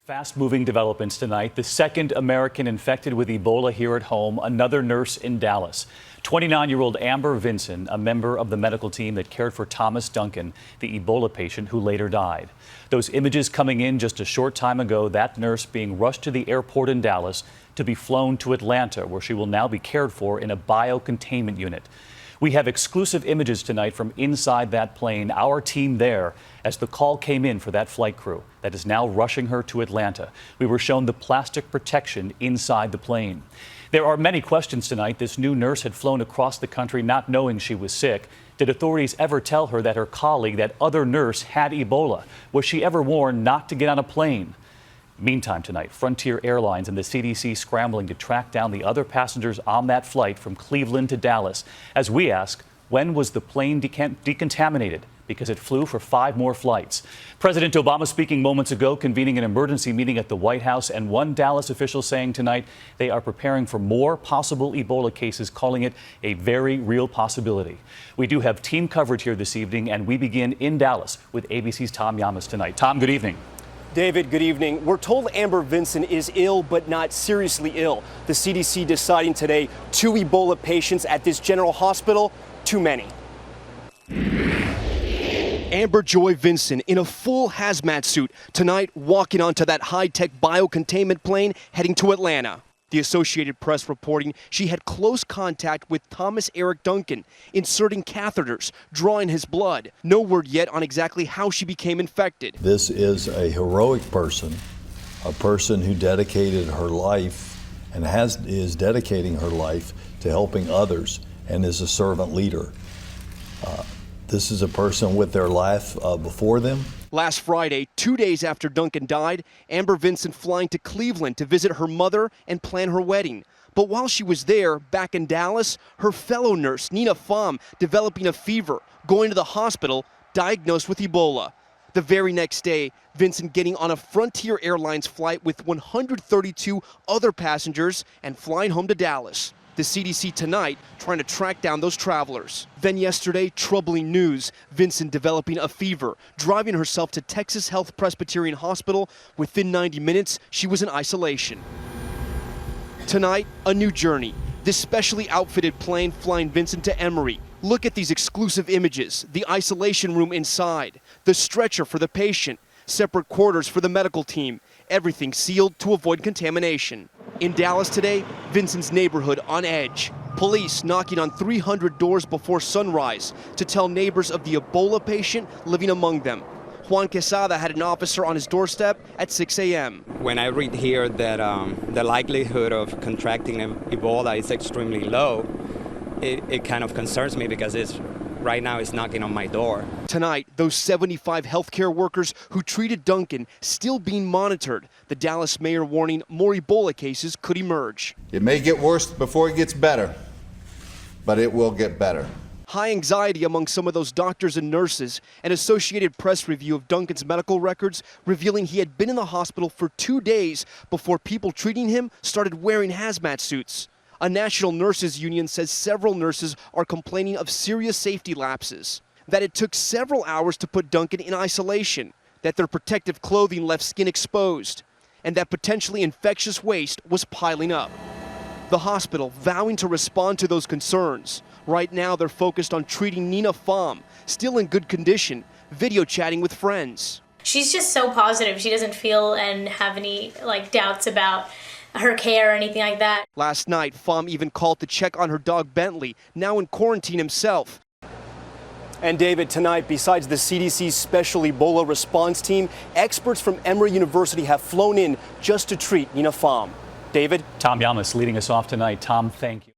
Fast-moving developments tonight. The second American infected with Ebola here at home, another nurse in Dallas. 29-year-old Amber Vinson, a member of the medical team that cared for Thomas Duncan, the Ebola patient who later died. Those images coming in just a short time ago, that nurse being rushed to the airport in Dallas to be flown to Atlanta, where she will now be cared for in a biocontainment unit. We have exclusive images tonight from inside that plane, our team there, as the call came in for that flight crew that is now rushing her to Atlanta. We were shown the plastic protection inside the plane. There are many questions tonight. This new nurse had flown across the country not knowing she was sick. Did authorities ever tell her that her colleague, that other nurse, had Ebola? Was she ever warned not to get on a plane? Meantime tonight, Frontier Airlines and the CDC scrambling to track down the other passengers on that flight from Cleveland to Dallas. As we ask, when was the plane decontaminated? Because it flew for 5 more flights. President Obama speaking moments ago, convening an emergency meeting at the White House, and one Dallas official saying tonight they are preparing for more possible Ebola cases, calling it a very real possibility. We do have team coverage here this evening, and we begin in Dallas with ABC's Tom Llamas tonight. Tom, good evening. David, good evening. We're told Amber Vinson is ill, but not seriously ill. The CDC deciding today 2 Ebola patients at this general hospital, too many. Amber Joy Vinson in a full hazmat suit tonight, walking onto that high-tech biocontainment plane heading to Atlanta. The Associated Press reporting she had close contact with Thomas Eric Duncan, inserting catheters, drawing his blood. No word yet on exactly how she became infected. This is a heroic person, a person who dedicated her life and is dedicating her life to helping others and is a servant leader. This is a person with their life before them. Last Friday, 2 days after Duncan died, Amber Vinson flying to Cleveland to visit her mother and plan her wedding. But while she was there, back in Dallas, her fellow nurse, Nina Pham, developing a fever, going to the hospital, diagnosed with Ebola. The very next day, Vinson getting on a Frontier Airlines flight with 132 other passengers and flying home to Dallas. The CDC tonight trying to track down those travelers. Then yesterday, troubling news. Vinson developing a fever, driving herself to Texas Health Presbyterian Hospital. Within 90 minutes, she was in isolation. Tonight, a new journey. This specially outfitted plane flying Vinson to Emory. Look at these exclusive images. The isolation room inside, the stretcher for the patient, separate quarters for the medical team, everything sealed to avoid contamination. In Dallas today, Vinson's neighborhood on edge. Police knocking on 300 doors before sunrise to tell neighbors of the Ebola patient living among them. Juan Quesada had an officer on his doorstep at 6 a.m. When I read here that the likelihood of contracting Ebola is extremely low, it kind of concerns me because right now it's knocking on my door. Tonight, those 75 healthcare workers who treated Duncan still being monitored. The Dallas mayor warning more Ebola cases could emerge. It may get worse before it gets better, but it will get better. High anxiety among some of those doctors and nurses. An Associated Press review of Duncan's medical records revealing he had been in the hospital for 2 days before people treating him started wearing hazmat suits. A national nurses union says several nurses are complaining of serious safety lapses, that it took several hours to put Duncan in isolation, that their protective clothing left skin exposed, and that potentially infectious waste was piling up. The hospital vowing to respond to those concerns. Right now, they're focused on treating Nina Pham, still in good condition, video chatting with friends. She's just so positive. She doesn't feel and have any doubts about her care or anything like that. Last night, Pham even called to check on her dog Bentley, now in quarantine himself. And David, tonight, besides the CDC's special Ebola response team, experts from Emory University have flown in just to treat Nina Pham. David? Tom Llamas leading us off tonight. Tom, thank you.